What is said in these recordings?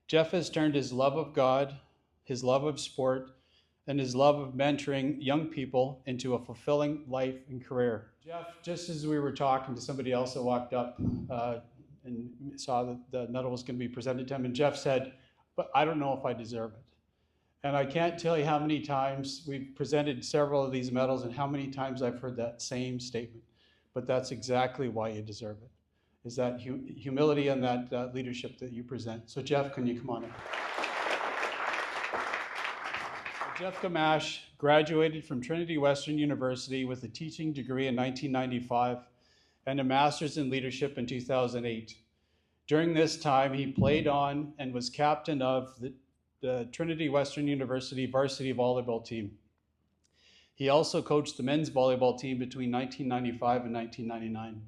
Jeff has turned his love of God, his love of sport, and his love of mentoring young people into a fulfilling life and career. Jeff, just as we were talking to somebody else that walked up and saw that the medal was going to be presented to him, and Jeff said, "But I don't know if I deserve it." And I can't tell you how many times we've presented several of these medals and how many times I've heard that same statement. But that's exactly why you deserve it, is that humility and that leadership that you present. So Jeff, can you come on up? Jeff Gamache graduated from Trinity Western University with a teaching degree in 1995 and a master's in leadership in 2008. During this time, he played on and was captain of the Trinity Western University varsity volleyball team. He also coached the men's volleyball team between 1995 and 1999.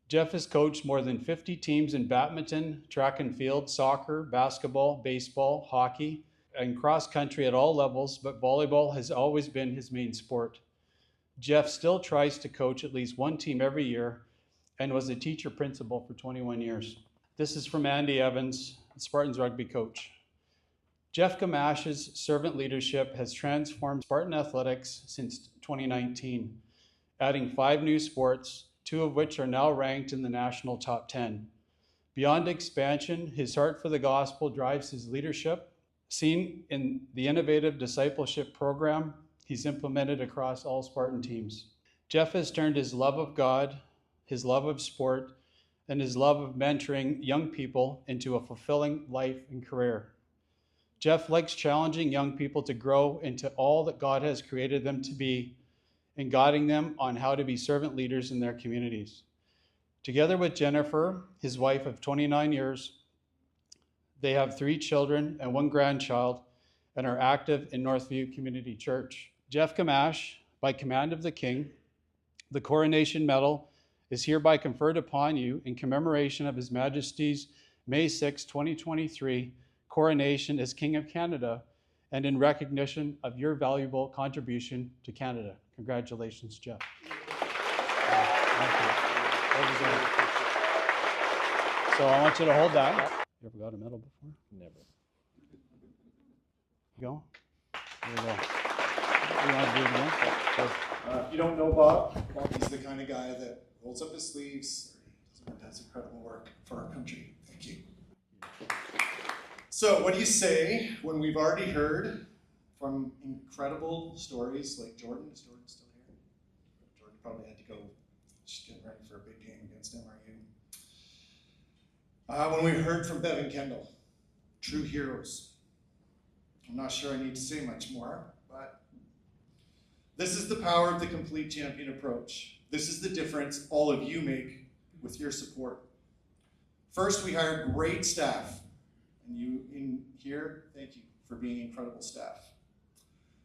Jeff has coached more than 50 teams in badminton, track and field, soccer, basketball, baseball, hockey, and cross country at all levels, but volleyball has always been his main sport. Jeff still tries to coach at least one team every year and was a teacher principal for 21 years. This is from Andy Evans, Spartans rugby coach. Jeff Gamache's servant leadership has transformed Spartan Athletics since 2019, adding 5 new sports, 2 of which are now ranked in the national top 10. Beyond expansion, his heart for the gospel drives his leadership, seen in the innovative discipleship program he's implemented across all Spartan teams. Jeff has turned his love of God, his love of sport, and his love of mentoring young people into a fulfilling life and career. Jeff likes challenging young people to grow into all that God has created them to be and guiding them on how to be servant leaders in their communities. Together with Jennifer, his wife of 29 years, they have 3 children and 1 grandchild and are active in Northview Community Church. Jeff Gamache, by command of the King, the Coronation Medal is hereby conferred upon you in commemoration of His Majesty's May 6, 2023 coronation as King of Canada and in recognition of your valuable contribution to Canada. Congratulations, Jeff. So I want you to hold that. You ever got a medal before? Never. Go. There you go. You want to do it again? If you don't know Bob, he's the kind of guy that rolls up his sleeves, does incredible work for our country. Thank you. So what do you say when we've already heard from incredible stories like Jordan? Is Jordan still here? Jordan probably had to go. She's getting ready for a big game against MRU. When we heard from Bev and Kendall, true heroes. I'm not sure I need to say much more, but this is the power of the complete champion approach. This is the difference all of you make with your support. First, we hired great staff, and you in here, thank you for being incredible staff,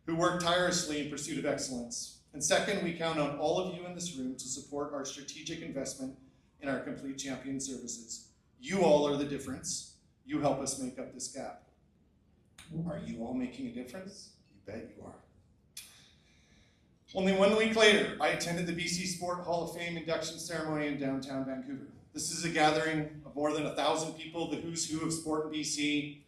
who work tirelessly in pursuit of excellence. And second, we count on all of you in this room to support our strategic investment in our complete champion services. You all are the difference. You help us make up this gap. Are you all making a difference? You bet you are. Only 1 week later, I attended the BC Sport Hall of Fame induction ceremony in downtown Vancouver. This is a gathering of more than 1,000 people, the who's who of sport in BC.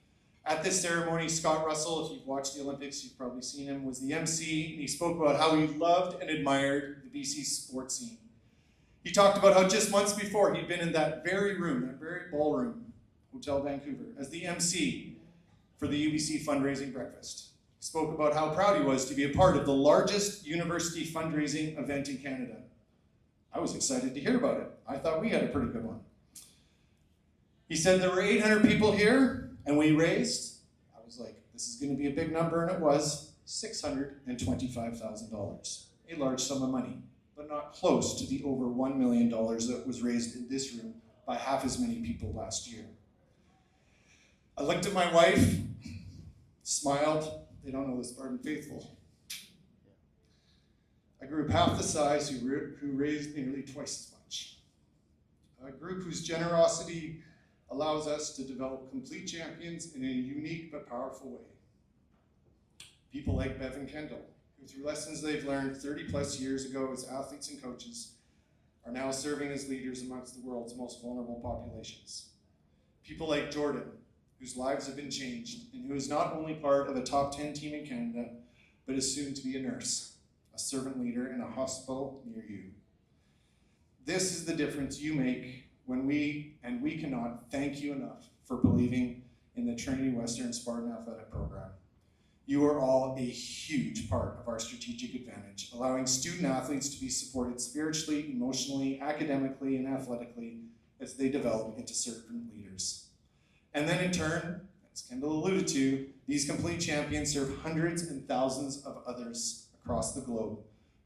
At this ceremony, Scott Russell, if you've watched the Olympics, you've probably seen him, was the MC, and he spoke about how he loved and admired the BC sports scene. He talked about how just months before he'd been in that very room, that very ballroom, Hotel Vancouver, as the MC for the UBC fundraising breakfast. He spoke about how proud he was to be a part of the largest university fundraising event in Canada. I was excited to hear about it. I thought we had a pretty good one. He said there were 800 people here, and we raised, I was like, this is going to be a big number, and it was $625,000. A large sum of money, but not close to the over $1 million that was raised in this room by half as many people last year. I looked at my wife, smiled. They don't know the Spartan faithful. A group half the size who raised nearly twice as much. A group whose generosity allows us to develop complete champions in a unique but powerful way. People like Bev and Kendall, who through lessons they've learned 30 plus years ago as athletes and coaches, are now serving as leaders amongst the world's most vulnerable populations. People like Jordan, whose lives have been changed, and who is not only part of a top 10 team in Canada, but is soon to be a nurse, a servant leader in a hospital near you. This is the difference you make when we cannot thank you enough for believing in the Trinity Western Spartan Athletic Program. You are all a huge part of our strategic advantage, allowing student athletes to be supported spiritually, emotionally, academically, and athletically as they develop into servant leaders. And then in turn, as Kendall alluded to, these complete champions serve hundreds and thousands of others across the globe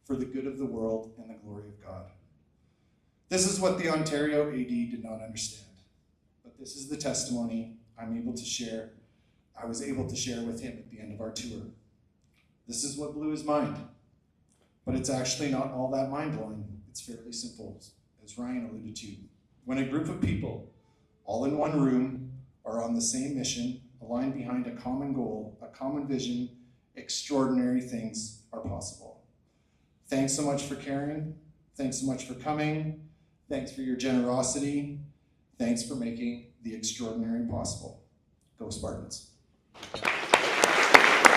for the good of the world and the glory of God. This is what the Ontario AD did not understand, but this is the testimony I was able to share with him at the end of our tour. This is what blew his mind, but it's actually not all that mind-blowing. It's fairly simple, as Ryan alluded to. When a group of people, all in one room, are on the same mission, aligned behind a common goal, a common vision, extraordinary things are possible. Thanks so much for caring. Thanks so much for coming. Thanks for your generosity. Thanks for making the extraordinary possible. Go Spartans.